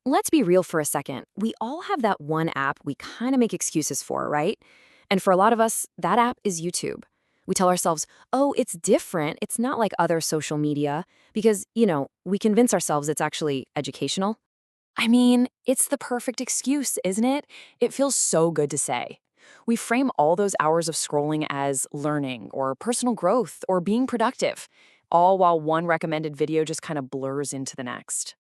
Let's be real for a second. We all have that one app we kind of make excuses for, right? And for a lot of us, that app is YouTube. We tell ourselves, oh, it's different. It's not like other social media because, we convince ourselves it's actually educational. I mean, it's the perfect excuse, isn't it? It feels so good to say. We frame all those hours of scrolling as learning or personal growth or being productive, all while one recommended video just kind of blurs into the next.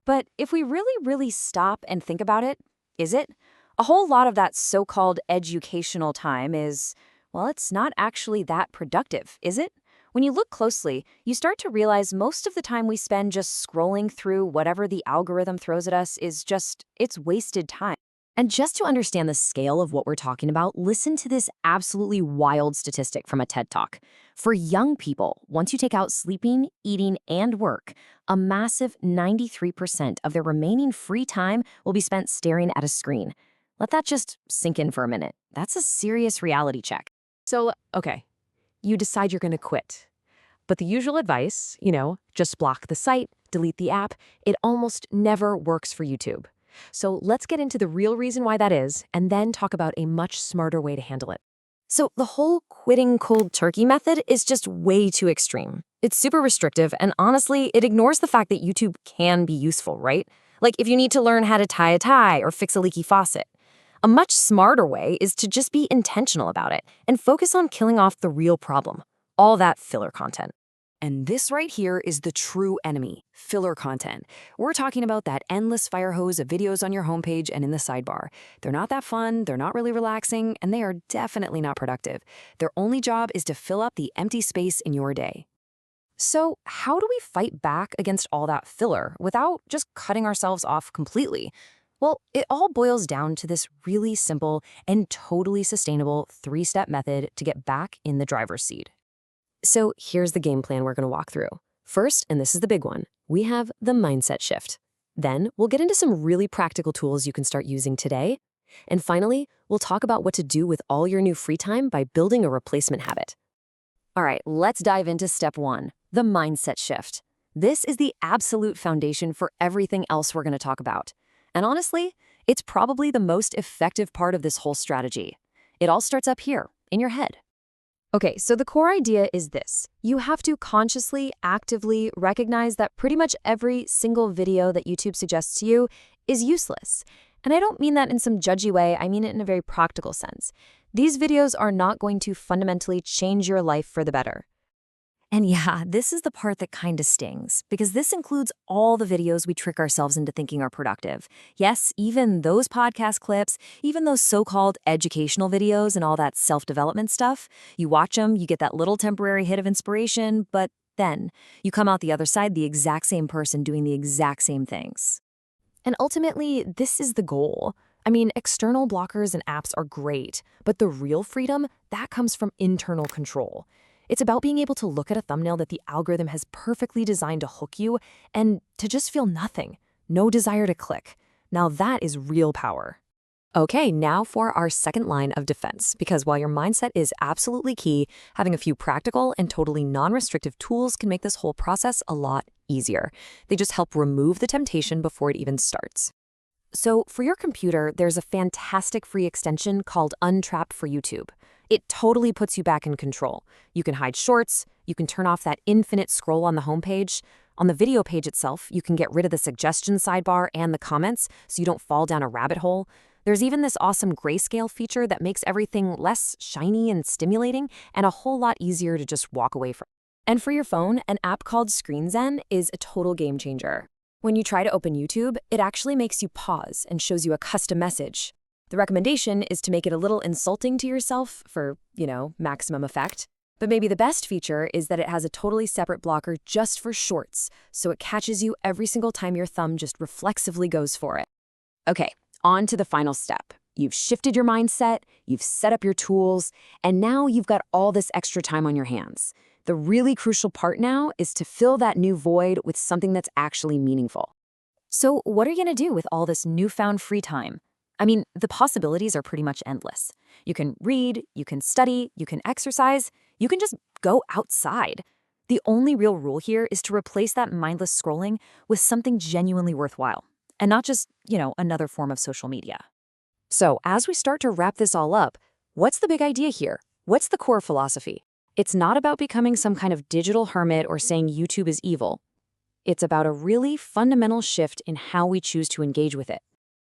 But if we really stop and think about it, is it? A whole lot of that so-called educational time is, well, it's not actually that productive, is it? When you look closely, you start to realize most of the time we spend just scrolling through whatever the algorithm throws at us it's wasted time. And just to understand the scale of what we're talking about, listen to this absolutely wild statistic from a TED Talk. For young people, once you take out sleeping, eating, and work, a massive 93% of their remaining free time will be spent staring at a screen. Let that just sink in for a minute. That's a serious reality check. So, okay, you decide you're going to quit. But the usual advice, just block the site, delete the app, it almost never works for YouTube. So let's get into the real reason why that is, and then talk about a much smarter way to handle it. So the whole quitting cold turkey method is just way too extreme. It's super restrictive, and honestly, it ignores the fact that YouTube can be useful, right? Like if you need to learn how to tie a tie or fix a leaky faucet. A much smarter way is to just be intentional about it and focus on killing off the real problem, all that filler content. And this right here is the true enemy, filler content. We're talking about that endless fire hose of videos on your homepage and in the sidebar. They're not that fun, they're not really relaxing, and they are definitely not productive. Their only job is to fill up the empty space in your day. So how do we fight back against all that filler without just cutting ourselves off completely? Well, it all boils down to this really simple and totally sustainable 3-step method to get back in the driver's seat. So here's the game plan we're going to walk through. First, and this is the big one, we have the mindset shift. Then we'll get into some really practical tools you can start using today. And finally, we'll talk about what to do with all your new free time by building a replacement habit. All right, let's dive into step 1, the mindset shift. This is the absolute foundation for everything else we're going to talk about. And honestly, it's probably the most effective part of this whole strategy. It all starts up here, in your head. Okay, so the core idea is this. You have to consciously, actively recognize that pretty much every single video that YouTube suggests to you is useless. And I don't mean that in some judgy way, I mean it in a very practical sense. These videos are not going to fundamentally change your life for the better. And yeah, this is the part that kind of stings, because this includes all the videos we trick ourselves into thinking are productive. Yes, even those podcast clips, even those so-called educational videos and all that self-development stuff. You watch them, you get that little temporary hit of inspiration, but then you come out the other side the exact same person doing the exact same things. And ultimately, this is the goal. I mean, external blockers and apps are great, but the real freedom, that comes from internal control. It's about being able to look at a thumbnail that the algorithm has perfectly designed to hook you and to just feel nothing, no desire to click. Now that is real power. Okay, now for our second line of defense, because while your mindset is absolutely key, having a few practical and totally non-restrictive tools can make this whole process a lot easier. They just help remove the temptation before it even starts. So for your computer, there's a fantastic free extension called UnTrap for YouTube. It totally puts you back in control. You can hide shorts, you can turn off that infinite scroll on the homepage. On the video page itself, you can get rid of the suggestion sidebar and the comments so you don't fall down a rabbit hole. There's even this awesome grayscale feature that makes everything less shiny and stimulating and a whole lot easier to just walk away from. And for your phone, an app called ScreenZen is a total game changer. When you try to open YouTube, it actually makes you pause and shows you a custom message. The recommendation is to make it a little insulting to yourself for, maximum effect. But maybe the best feature is that it has a totally separate blocker just for shorts, so it catches you every single time your thumb just reflexively goes for it. Okay, on to the final step. You've shifted your mindset, you've set up your tools, and now you've got all this extra time on your hands. The really crucial part now is to fill that new void with something that's actually meaningful. So what are you going to do with all this newfound free time? I mean, the possibilities are pretty much endless. You can read, you can study, you can exercise, you can just go outside. The only real rule here is to replace that mindless scrolling with something genuinely worthwhile. and not just, another form of social media. So, as we start to wrap this all up, what's the big idea here? What's the core philosophy? It's not about becoming some kind of digital hermit or saying YouTube is evil. It's about a really fundamental shift in how we choose to engage with it.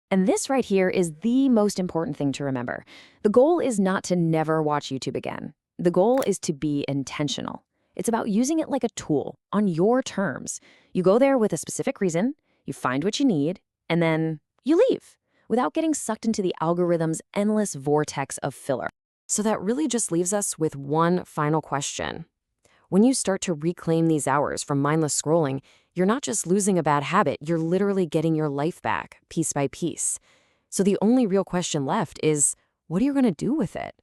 And this right here is the most important thing to remember. The goal is not to never watch YouTube again. The goal is to be intentional. It's about using it like a tool on your terms. You go there with a specific reason, you find what you need, and then you leave without getting sucked into the algorithm's endless vortex of filler. So that really just leaves us with one final question. When you start to reclaim these hours from mindless scrolling, you're not just losing a bad habit, you're literally getting your life back, piece by piece. So the only real question left is, what are you going to do with it?